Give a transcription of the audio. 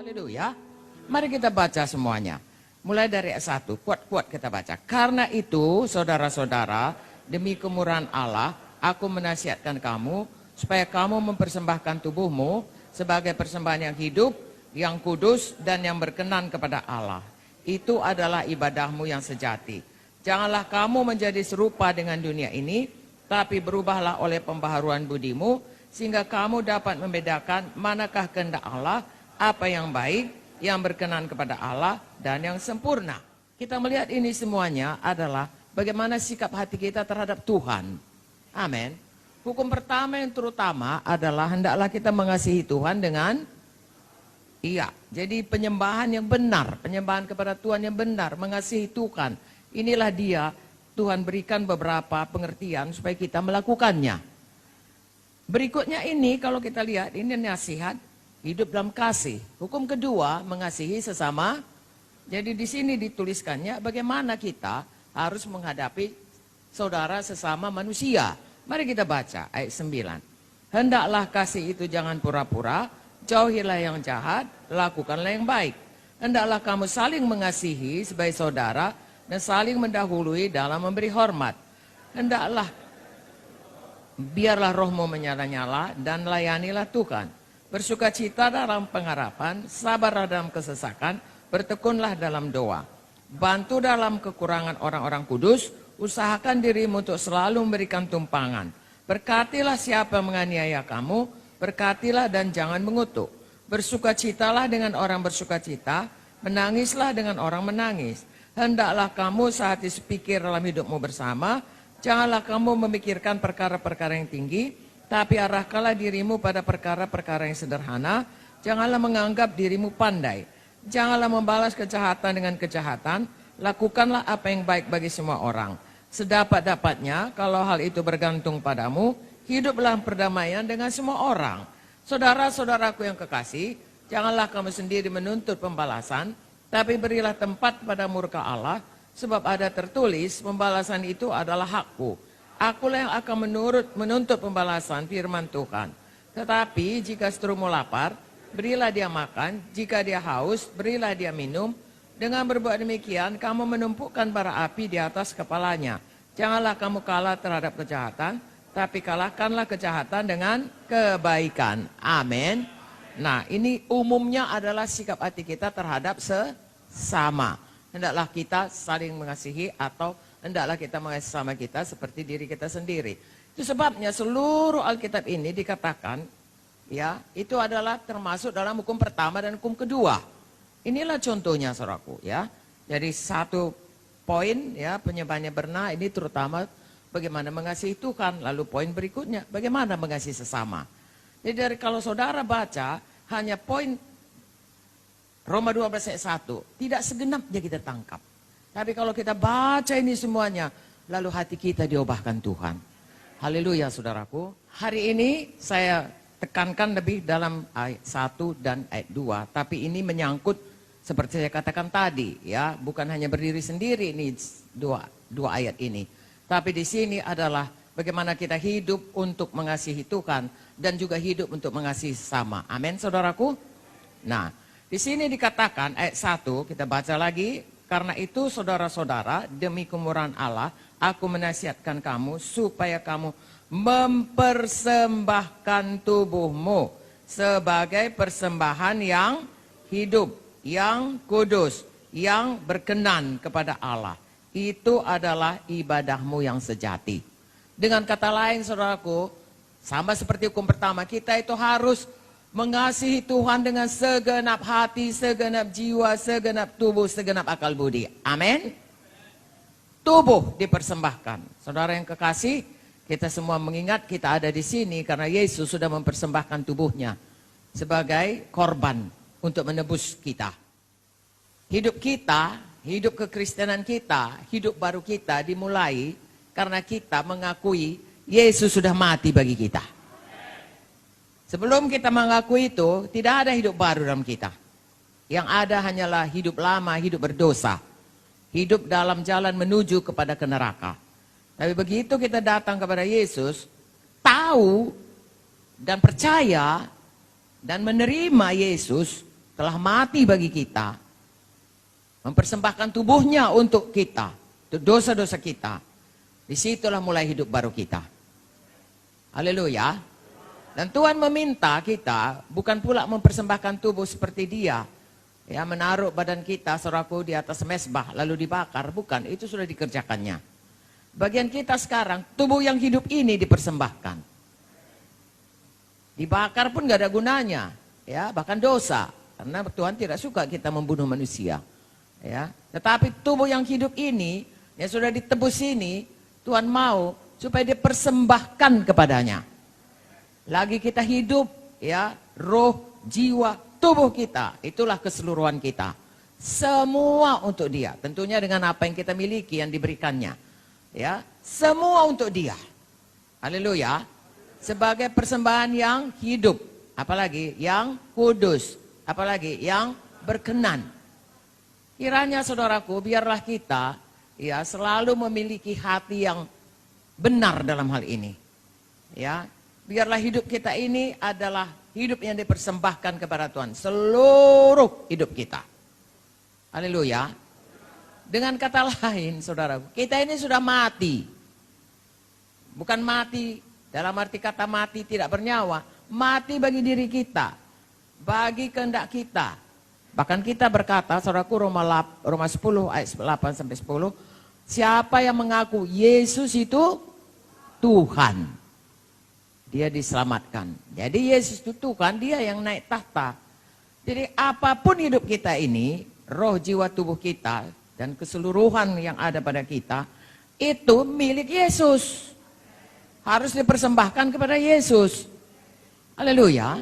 Haleluya. Mari kita baca semuanya. Mulai dari ayat 1, kuat-kuat kita baca. Karena itu, saudara-saudara, demi kemurahan Allah, aku menasihatkan kamu, supaya kamu mempersembahkan tubuhmu sebagai persembahan yang hidup, yang kudus, dan yang berkenan kepada Allah. Itu adalah ibadahmu yang sejati. Janganlah kamu menjadi serupa dengan dunia ini, tapi berubahlah oleh pembaharuan budimu, sehingga kamu dapat membedakan manakah kehendak Allah, apa yang baik, yang berkenan kepada Allah, dan yang sempurna. Kita melihat ini semuanya adalah bagaimana sikap hati kita terhadap Tuhan. Amin. Hukum pertama yang terutama adalah hendaklah kita mengasihi Tuhan dengan jadi penyembahan yang benar, penyembahan kepada Tuhan yang benar, mengasihi Tuhan. Inilah dia, Tuhan berikan beberapa pengertian supaya kita melakukannya. Berikutnya ini kalau kita lihat, ini nasihat hidup dalam kasih. Hukum kedua, mengasihi sesama. Jadi di sini dituliskannya bagaimana kita harus menghadapi saudara sesama manusia. Mari kita baca ayat 9. Hendaklah kasih itu jangan pura-pura, jauhilah yang jahat, lakukanlah yang baik. Hendaklah kamu saling mengasihi sebagai saudara dan saling mendahului dalam memberi hormat. Hendaklah biarlah rohmu menyala-nyala dan layanilah Tuhan. Bersukacita dalam pengharapan, sabarlah dalam kesesakan, bertekunlah dalam doa. Bantu dalam kekurangan orang-orang kudus, usahakan dirimu untuk selalu memberikan tumpangan. Berkatilah siapa menganiaya kamu, berkatilah dan jangan mengutuk. Bersukacitalah dengan orang bersukacita, menangislah dengan orang menangis. Hendaklah kamu sehati sepikir dalam hidupmu bersama, janganlah kamu memikirkan perkara-perkara yang tinggi, tapi arahkanlah dirimu pada perkara-perkara yang sederhana. Janganlah menganggap dirimu pandai. Janganlah membalas kejahatan dengan kejahatan. Lakukanlah apa yang baik bagi semua orang. Sedapat-dapatnya, kalau hal itu bergantung padamu, hiduplah perdamaian dengan semua orang. Saudara-saudaraku yang kekasih, janganlah kamu sendiri menuntut pembalasan, tapi berilah tempat pada murka Allah, sebab ada tertulis, pembalasan itu adalah hakku. Akulah yang akan menuntut pembalasan, firman Tuhan. Tetapi jika seterumu lapar, berilah dia makan. Jika dia haus, berilah dia minum. Dengan berbuat demikian, kamu menumpukan bara api di atas kepalanya. Janganlah kamu kalah terhadap kejahatan, tapi kalahkanlah kejahatan dengan kebaikan. Amin. Nah, ini umumnya adalah sikap hati kita terhadap sesama. Hendaklah kita saling mengasihi atau hendaklah kita mengasihi sama kita seperti diri kita sendiri. Itu sebabnya seluruh Alkitab ini dikatakan, ya, itu adalah termasuk dalam hukum pertama dan hukum kedua. Inilah contohnya, saudaraku, ya. Jadi satu poin, ya, penyembahannya benar, ini terutama bagaimana mengasihi Tuhan. Lalu poin berikutnya, bagaimana mengasihi sesama. Jadi dari kalau saudara baca hanya poin Roma 12 ayat 1, tidak segenapnya kita tangkap. Tapi kalau kita baca ini semuanya, lalu hati kita diubahkan Tuhan. Haleluya, saudaraku. Hari ini saya tekankan lebih dalam ayat 1 dan ayat 2. Tapi ini menyangkut seperti saya katakan tadi, ya, bukan hanya berdiri sendiri ini dua ayat ini. Tapi di sini adalah bagaimana kita hidup untuk mengasihi Tuhan dan juga hidup untuk mengasihi sesama. Amin, saudaraku. Nah, di sini dikatakan ayat 1, kita baca lagi. Karena itu saudara-saudara, demi kemurahan Allah, aku menasihatkan kamu supaya kamu mempersembahkan tubuhmu sebagai persembahan yang hidup, yang kudus, yang berkenan kepada Allah. Itu adalah ibadahmu yang sejati. Dengan kata lain, saudaraku, sama seperti hukum pertama, kita itu harus mengasihi Tuhan dengan segenap hati, segenap jiwa, segenap tubuh, segenap akal budi. Amin. Tubuh dipersembahkan. Saudara yang kekasih, kita semua mengingat kita ada di sini karena Yesus sudah mempersembahkan tubuhnya sebagai korban untuk menebus kita. Hidup kita, hidup kekristenan kita, hidup baru kita dimulai karena kita mengakui Yesus sudah mati bagi kita. Sebelum kita mengakui itu, tidak ada hidup baru dalam kita. Yang ada hanyalah hidup lama, hidup berdosa. Hidup dalam jalan menuju kepada ke neraka. Tapi begitu kita datang kepada Yesus, tahu dan percaya dan menerima Yesus, telah mati bagi kita, mempersembahkan tubuhnya untuk kita, untuk dosa-dosa kita, disitulah mulai hidup baru kita. Haleluya. Dan Tuhan meminta kita bukan pula mempersembahkan tubuh seperti dia, ya, menaruh badan kita, saudaraku, di atas mezbah lalu dibakar. Bukan, itu sudah dikerjakannya. Bagian kita sekarang, tubuh yang hidup ini dipersembahkan. Dibakar pun gak ada gunanya, ya, bahkan dosa, karena Tuhan tidak suka kita membunuh manusia, ya. Tetapi tubuh yang hidup ini, yang sudah ditebus ini, Tuhan mau supaya dipersembahkan kepadanya. Lagi kita hidup, ya, roh, jiwa, tubuh kita, itulah keseluruhan kita. Semua untuk dia, tentunya dengan apa yang kita miliki yang diberikannya, ya, semua untuk dia. Haleluya. Sebagai persembahan yang hidup, apalagi yang kudus, apalagi yang berkenan. Kiranya saudaraku, biarlah kita, ya, selalu memiliki hati yang benar dalam hal ini, ya. Biarlah hidup kita ini adalah hidup yang dipersembahkan kepada Tuhan. Seluruh hidup kita. Haleluya. Dengan kata lain, saudaraku, kita ini sudah mati. Bukan mati dalam arti kata mati tidak bernyawa. Mati bagi diri kita. Bagi kehendak kita. Bahkan kita berkata, saudaraku, Roma 10 ayat 8-10. Siapa yang mengaku Yesus itu Tuhan, dia diselamatkan. Jadi Yesus itu Tuhan, dia yang naik tahta. Jadi apapun hidup kita ini, roh, jiwa, tubuh kita, dan keseluruhan yang ada pada kita, itu milik Yesus. Harus dipersembahkan kepada Yesus. Haleluya.